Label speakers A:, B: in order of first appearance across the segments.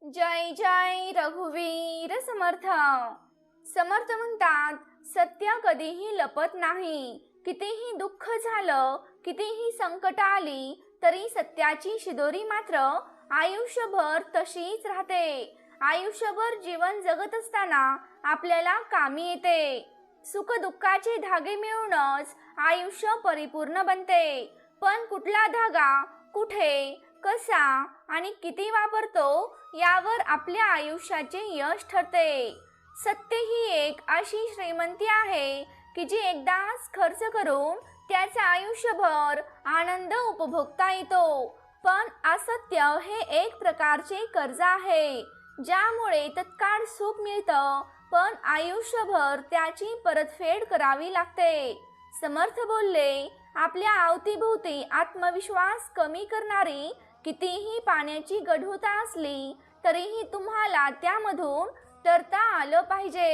A: जय जय रघुवीर समर्थ। समर्थ म्हणतात, सत्य कधीही लपत नाही। कितीही दुःख झालं, कितीही संकट आली, तरी सत्याची शिदोरी मात्र आयुष्यभर तशीच राहते। आयुष्यभर जीवन जगत असताना आपल्याला कामी येते। सुख दुःखाचे धागे मिळूनच आयुष्य परिपूर्ण बनते। पण कुठला धागा कुठे, कसा आणि किती वापरतो यावर आपल्या आयुष्याचे यश ठरते। सत्य ही एक अशी श्रीमंती आहे की जी एकदाच खर्च करून त्याचा आयुष्यभर आनंद उपभोगता येतो। पण असत्य हे एक प्रकारचे कर्ज आहे, ज्यामुळे तत्काळ सुख मिळतं, पण आयुष्यभर त्याची परतफेड करावी लागते। समर्थ बोलले, आपल्या अवतीभोवती आत्मविश्वास कमी करणारी कितीही पाण्याची गढुता असली तरीही तुम्हाला त्यामधून तरता आलं पाहिजे।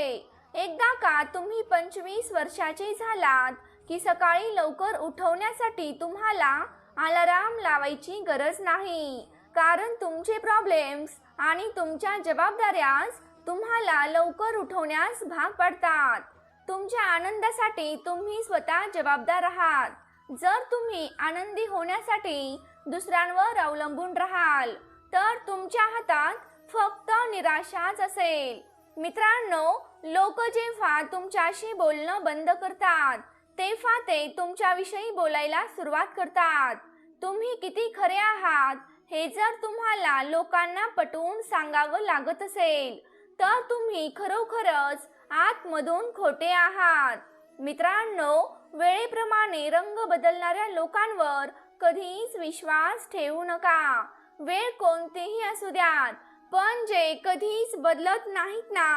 A: एकदा का तुम्ही 25 वर्षाचे झालात की सकाळी लवकर उठवण्यासाठी तुम्हाला अलार्म लावायची गरज नाही, कारण तुमचे प्रॉब्लेम्स आणि तुमच्या जबाबदाऱ्याच तुम्हाला लवकर उठवण्यास भाग पाडतात। तुमच्या आनंदासाठी तुम्ही स्वतः जबाबदार आहात। जर तुम्ही आनंदी होण्यासाठी दुसऱ्यांवर अवलंबून राहाल तर तुमच्या हातात फक्त निराशाच असेल। मित्रांनो, लोक जेव्हा तुमच्याशी बोलणं बंद करतात तेव्हा ते तुमच्याविषयी बोलायला सुरुवात करतात। तुम्ही किती खरे आहात हे जर तुम्हाला लोकांना पटवून सांगावं लागत असेल तर तुम्ही खरोखरच आतमधून खोटे आहात। मित्रांनो, वेळेप्रमाणे रंग बदलणाऱ्या लोकांवर कधीच विश्वास ठेवू नका। वेळ कोणतीही असू द्यात, पण जे कधीच बदलत नाहीत ना,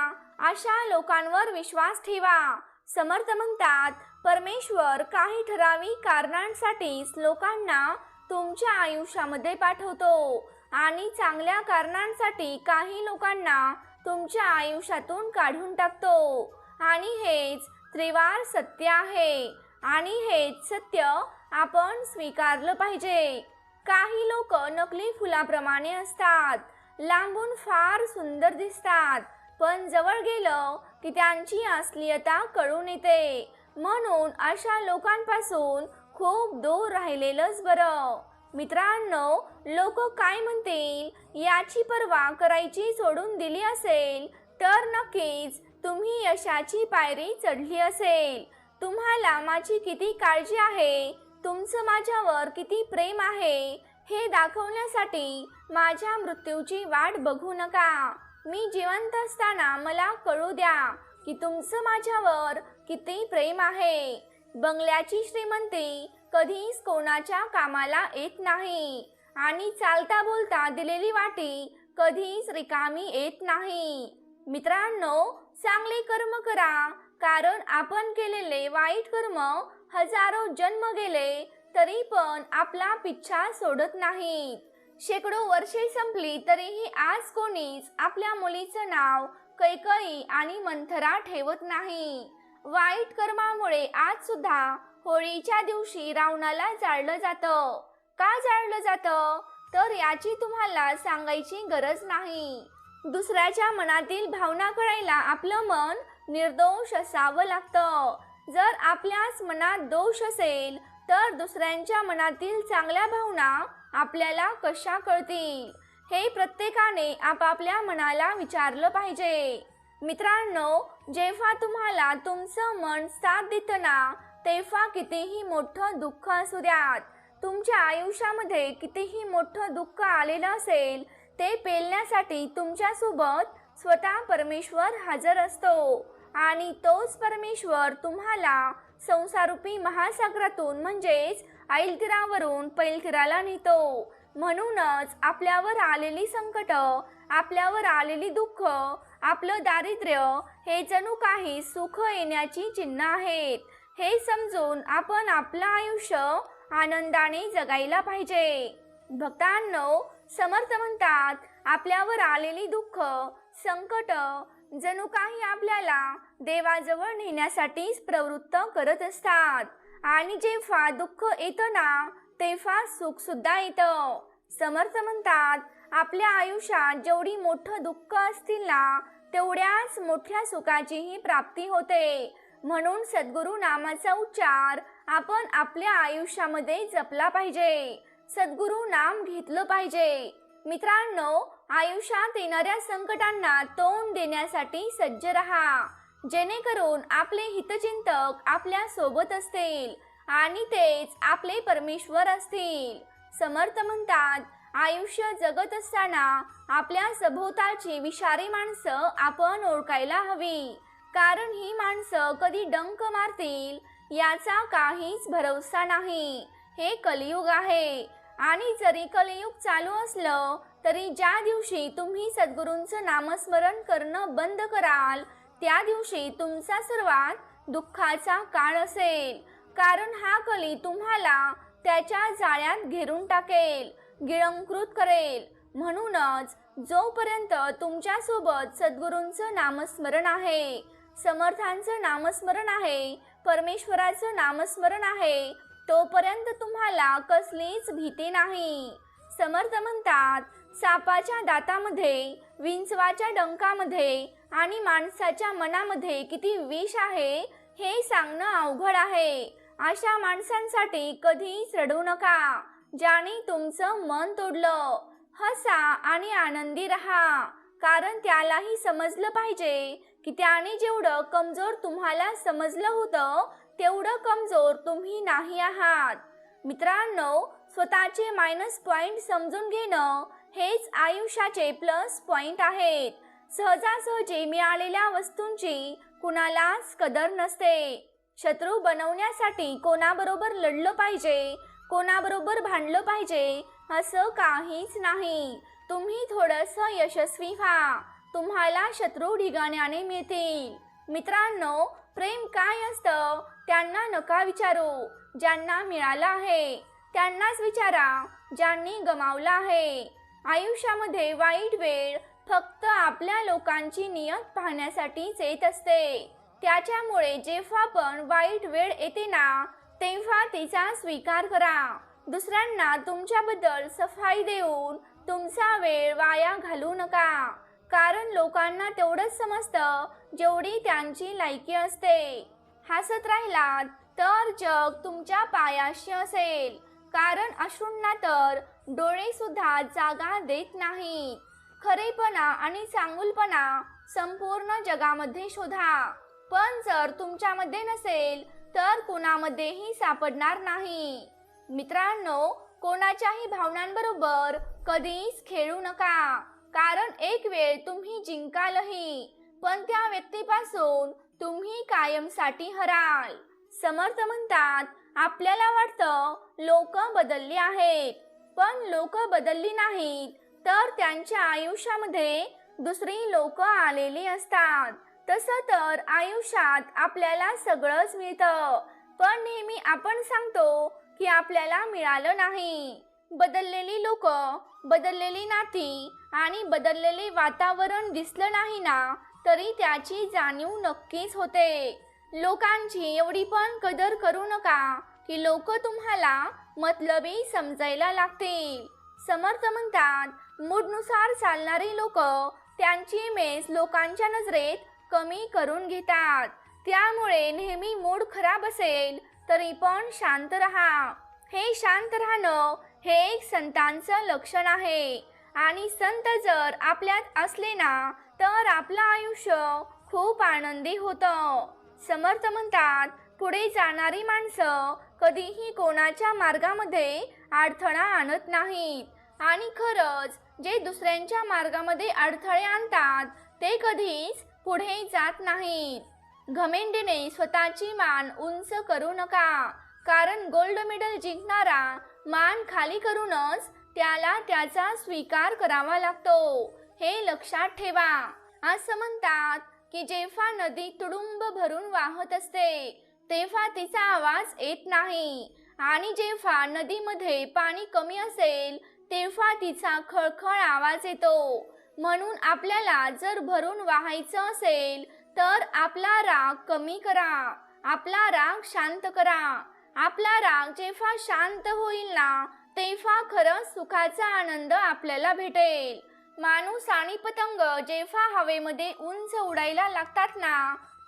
A: अशा लोकांवर विश्वास ठेवा। समर्थ म्हणतात, परमेश्वर काही ठराविक कारणांसाठीच लोकांना तुमच्या आयुष्यामध्ये पाठवतो आणि चांगल्या कारणांसाठी काही लोकांना तुमच्या आयुष्यातून काढून टाकतो। आणि हेच त्रिवार सत्य आहे आणि हेच सत्य आपण स्वीकारलं पाहिजे। काही लोक नकली फुलाप्रमाणे असतात, लांबून फार सुंदर दिसतात, पण जवळ गेलं की त्यांची असलियता कळून येते। म्हणून अशा लोकांपासून खूप दूर राहिलेलंच बरं। मित्रांनो, लोक काय म्हणतील याची पर्वा करायची सोडून दिली असेल तर नक्कीच तुम्ही यशाची पायरी चढली असेल। तुम्हाला माझी किती काळजी आहे, तुमचं माझ्यावर किती प्रेम आहे हे दाखवण्यासाठी माझ्या मृत्यूची वाट बघू नका। मी जिवंत असताना मला कळू द्या की तुमचं माझ्यावर किती प्रेम आहे। बंगल्याची श्रीमंती कधीच कोणाच्या कामाला येत नाही आणि चालता बोलता दिलेली वाटी कधीच रिकामी येत नाही। मित्रांनो, चांगले कर्म करा, कारण आपण केलेले वाईट कर्म हजारो जन्म गेले तरी पण आपला पिच्छा सोडत नाहीत। शेकडो वर्षे संपली तरीही आज कोणीच आपल्या मुलीचं नाव कैकई आणि मंथरा ठेवत नाही। वाईट कर्मामुळे आज सुद्धा होळीच्या दिवशी रावणाला जाळलं जातं। का जाळलं जातं तर याची तुम्हाला सांगायची गरज नाही। दुसऱ्याच्या मनातील भावना कळायला आपलं मन निर्दोष असावं लागतं। जर आपल्याच मनात दोष असेल तर दुसऱ्यांच्या मनातील चांगल्या भावना आपल्याला कशा कळतील, हे प्रत्येकाने आपापल्या मनाला विचारलं पाहिजे। मित्रांनो, जेव्हा तुम्हाला तुमचं मन साथ देतं ना, तेव्हा कितीही मोठं दुःख असू द्यात, तुमच्या आयुष्यामध्ये कितीही मोठं दुःख आलेलं असेल, ते पेलण्यासाठी तुमच्यासोबत स्वतः परमेश्वर हजर असतो आणि तोच परमेश्वर तुम्हाला संसारूपी महासागरातून म्हणजेच ऐलतीरावरून पैलतीराला नेतो। म्हणूनच आपल्यावर आलेली संकट, आपल्यावर आलेली दुःख, आपलं दारिद्र्य हे जणू काही सुख येण्याची चिन्ह आहेत। हे समजून आपण आपलं आयुष्य आनंदाने जगायला पाहिजे। भक्तांनो, समर्थ म्हणतात, आपल्यावर आलेली दुःख, संकट जणू काही आपल्याला देवाजवळ नेण्यासाठीच प्रवृत्त करत असतात आणि जेव्हा दुःख येतं ना तेव्हा सुख सुद्धा येतं। समर्थ म्हणतात, आपल्या आयुष्यात जेवढी मोठं दुःख असतील ना, तेवढ्याच मोठ्या सुखाचीही प्राप्ती होते. म्हणून सद्गुरु नामाचा उच्चार आपण आपल्या आयुष्यामध्ये जपला पाहिजे. सद्गुरु नाम घेतलं पाहिजे. मित्रांनो, आयुष्यात येणाऱ्या संकटांना तोंड देण्यासाठी सज्ज रहा, जेणेकरून आपले हितचिंतक आपल्या सोबत असतील आणि तेच आपले परमेश्वर असतील. समर्थ म्हणतात, आयुष्य जगत असताना आपल्या सभोवतालची विषारी माणसं आपण ओळखायला हवी, कारण ही माणसं कधी डंक मारतील याचा काहीच भरोसा नाही. हे कलियुग आहे आणि जरी कलियुग चालू असलं तरी ज्या दिवशी तुम्ही सद्गुरूंचं नामस्मरण करणं बंद कराल त्या दिवशी तुमचा सर्वात दुःखाचा काळ असेल, कारण हा कली तुम्हाला त्याच्या जाळ्यात घेरून टाकेल, गिळंकृत करेल. म्हणूनच जोपर्यंत तुमच्या सोबत सद्गुरूंचं नामस्मरण आहे, समर्थांचं नामस्मरण आहे, परमेश्वराचं नामस्मरण आहे, तोपर्यंत तुम्हाला कसलीच भीती नाही. समर्थ म्हणतात, सापाच्या दातामध्ये, विंचवाच्या डंकामध्ये आणि माणसाच्या मनामध्ये किती विष आहे हे सांगणं अवघड आहे. अशा माणसांसाठी कधीच रडू नका ज्याने तुमचं मन तोडलं. हसा आणि आनंदी रहा, कारण त्यालाही समजलं पाहिजे की त्याने जेवढं कमजोर तुम्हाला समजलं होतं तेवढं कमजोर तुम्ही नाही आहात. मित्रांनो, स्वतःचे मायनस पॉइंट समजून घेणं हेच आयुष्याचे प्लस पॉइंट आहेत. सहजासहजी मिळालेल्या वस्तूंची कुणालाच कदर नसते. शत्रू बनवण्यासाठी कोणाबरोबर लढलं पाहिजे, कोणाबरोबर भांडलं पाहिजे असं काहीच नाही. तुम्ही थोडंसं यशस्वी व्हा, तुम्हाला शत्रू ढिगाण्याने मिळतील. मित्रांनो, प्रेम काय असतं त्यांना नका विचारू ज्यांना मिळालं आहे, त्यांनाच विचारा ज्यांनी गमावलं आहे. आयुष्यामध्ये वाईट वेळ फक्त आपल्या लोकांची नियत पाहण्यासाठीच येत असते. त्याच्यामुळे जेव्हा पण वाईट वेळ येते ना, तेव्हा तिचा स्वीकार करा. दुसऱ्यांना तुमच्याबद्दल सफाई देऊन तुमचा वेळ वाया घालवू नका, कारण लोकांना तेवढंच समजतं जेवढी त्यांची लायकी असते. हसत राहिलात तर जग तुमच्या पायाशी असेल, कारण अश्रूंना तर डोळे सुद्धा जागा देत नाहीत. खरेपणा आणि चांगुलपणा संपूर्ण जगामध्ये शोधा, पण जर तुमच्यामध्ये नसेल तर कोणामध्येही सापडणार नाही. मित्रांनो, कोणाच्याही भावनांबरोबर कधीच खेळू नका, कारण एक वेळ तुम्ही जिंकालही, पण त्या व्यक्तीपासून तुम्ही कायमसाठी हराल. समर्थ म्हणतात, आपल्याला वाटतं लोक बदलली आहेत, पण लोक बदलली नाहीत, तर त्यांच्या आयुष्यामध्ये दुसरी लोक आलेली असतात. तसं तर आयुष्यात आपल्याला सगळंच मिळतं, पण नेहमी आपण सांगतो की आपल्याला मिळालं नाही. बदललेली लोक, बदललेली नाती आणि बदललेले वातावरण दिसलं नाही ना, तरी त्याची जाणीव नक्कीच होते. लोकांची एवढी पण कदर करू नका की लोक तुम्हाला मतलबी समजायला लागतील. समर्थ म्हणतात, मूडनुसार चालणारी लोक त्यांची इमेज लोकांच्या नजरेत कमी करून घेतात. त्यामुळे नेहमी मूड खराब असेल तरी पण शांत रहा. हे शांत राहणं हे एक संतांचं लक्षण आहे, आणि संत जर आपल्यात असले ना तर आपलं आयुष्य खूप आनंदी होतं. समर्थ म्हणतात, पुढे जाणारी माणसं कधीही कोणाच्या मार्गामध्ये अडथळा आणत नाहीत, आणि खरंच जे दुसऱ्यांच्या मार्गामध्ये अडथळे आणतात ते कधीच पुढे जात नाहीत. घमेंडीने स्वतःची मान उंच करू नका, कारण गोल्ड मेडल जिंकणारा मान खाली करूनच त्याला त्याचा स्वीकार करावा लागतो, हे लक्षात ठेवा. असं म्हणतात की जेव्हा नदी तुडुंब भरून वाहत असते तेव्हा तिचा आवाज येत नाही, आणि जेव्हा नदीमध्ये पाणी कमी असेल तेव्हा तिचा खळखळ आवाज येतो. म्हणून आपल्याला जर भरून वाहायचं असेल तर आपला राग कमी करा, आपला राग शांत करा. आपला राग जेव्हा शांत होईल ना तेव्हा खरंच सुखाचा आनंद आपल्याला भेटेल. माणूस आणि पतंग जेव्हा हवेमध्ये उंच उडायला लागतात ना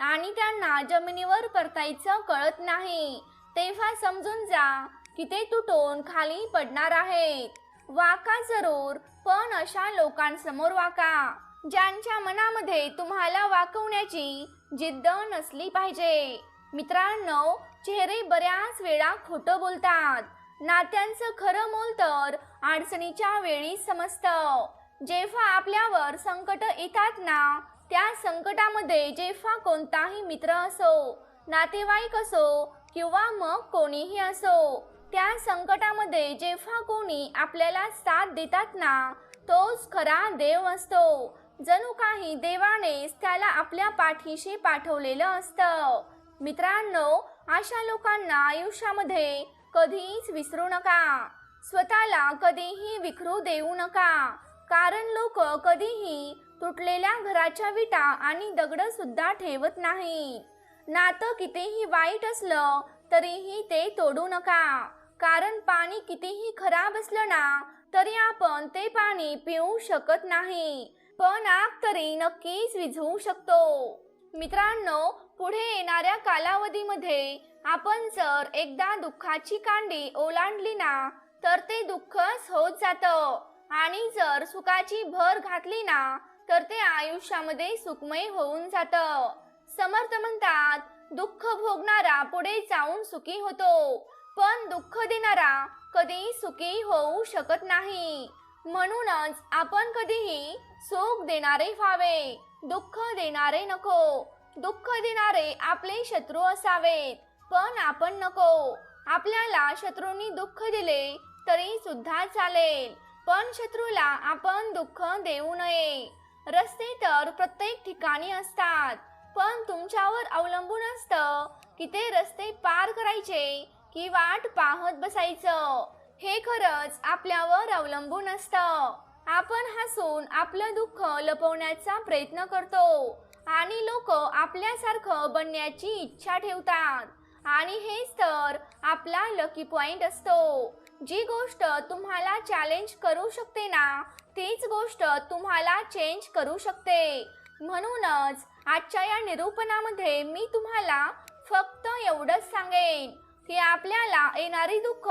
A: आणि त्यांना जमिनीवर परतायचं कळत नाही, तेव्हा समजून जा की ते तुटून खाली पडणार आहेत. वाका जरूर, पण अशा लोकांसमोर वाका ज्यांच्या मनामध्ये तुम्हाला वाकवण्याची जिद्द नसली पाहिजे. मित्रांनो, चेहरे बऱ्याच वेळा खोटं बोलतात. नात्यांचं खरं मोल तर अडचणीच्या वेळी समजतं. जेव्हा आपल्यावर संकट येतात ना, त्या संकटामध्ये जेव्हा कोणताही मित्र असो, नातेवाईक असो किंवा मग कोणीही असो, त्या संकटामध्ये जेव्हा कोणी आपल्याला साथ देतात ना, तोच खरा देव असतो. जणू काही देवानेच त्याला आपल्या पाठीशी पाठवलेलं असतं. मित्रांनो, अशा लोकांना आयुष्यामध्ये कधीच विसरू नका. स्वतःला कधीही विखरू देऊ नका, कारण लोक कधीही तुटलेल्या घराच्या विटा आणि दगड सुद्धा ठेवत नाहीत. नातं कितीही वाईट असलं तरीही ते तोडू नका, कारण पाणी कितीही खराब असलं ना तरी आपण ते पाणी पिऊ शकत नाही, पण आग तरी नक्कीच विझवू शकतो. मित्रांनो, पुढे येणाऱ्या कालावधीमध्ये आपण जर एकदा दुःखाची कांडी ओलांडली ना तर ते दुःखच होत जातं, आणि जर सुखाची भर घातली ना तर ते आयुष्यामध्ये सुखमय होऊन जातं. समर्थ म्हणतात, दुःख भोगणारा पुढे जाऊन सुखी होतो, पण दुःख देणारा कधी सुखी होऊ शकत नाही. म्हणूनच आपण कधीही सुख देणारे व्हावे, दुःख देणारे नको. दुःख देणारे आपले शत्रू असावेत, पण आपण नको. आपल्याला शत्रूंनी दुःख दिले तरी सुद्धा चालेल, पण शत्रूला आपण दुःख देऊ नये. रस्ते तर प्रत्येक ठिकाणी असतात, पण तुमच्यावर अवलंबून असतं की ते रस्ते पार करायचे की वाट पाहत बसायचं. हे खरंच आपल्यावर अवलंबून असतं. आपण हसून आपलं दुःख लपवण्याचा प्रयत्न करतो आणि लोक आपल्यासारखं बनण्याची इच्छा ठेवतात, आणि हेच तर आपला लकी पॉइंट असतो. जी गोष्ट तुम्हाला चॅलेंज करू शकते ना, तीच गोष्ट तुम्हाला चेंज करू शकते. म्हणूनच आजच्या या निरूपणामध्ये मी तुम्हाला फक्त एवढंच सांगेन की आपल्याला येणारी दुःख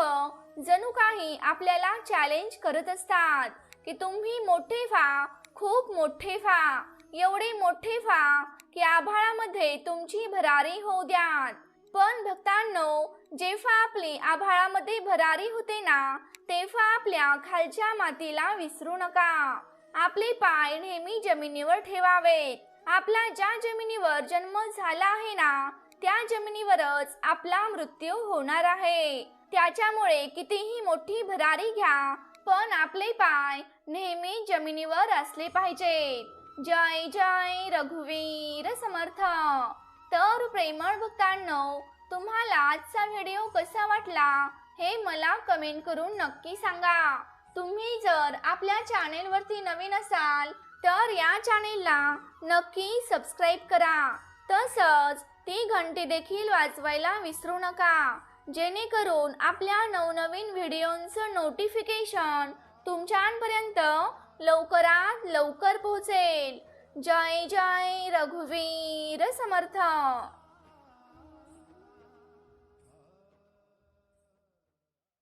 A: जणू काही आपल्याला चॅलेंज करत असतात की तुम्ही मोठे व्हा, खूप मोठे व्हा, एवढे मोठे व्हा की आभाळामध्ये तुमची भरारी होऊ द्या. पण भक्तांनो, जेव्हा आपली आभाळामध्ये भरारी होते ना, तेव्हा आपल्या खालच्या मातीला विसरू नका. आपले पाय नेहमी जमिनीवर ठेवावेत. आपला ज्या जमिनीवर जन्म झाला आहे ना, त्या जमिनीवरच आपला मृत्यू होणार आहे. त्याच्यामुळे कितीही मोठी भरारी घ्या, पण आपले पाय नेहमी जमिनीवर असले पाहिजेत. जय जय रघुवीर समर्थ. तर प्रेमळ भक्तांनो, तुम्हाला आजचा व्हिडिओ कसा वाटला हे मला कमेंट करून नक्की सांगा. तुम्ही जर आपल्या चॅनेलवरती नवीन असाल तर या चॅनेलला नक्की सबस्क्राईब करा. तसंच ती घंटी देखील वाजवायला विसरू नका, जेणेकरून आपल्या नवनवीन व्हिडिओंचं नोटिफिकेशन तुमच्यापर्यंत लवकरात लवकर पोहोचेल. जय जय रघुवीर समर्थ.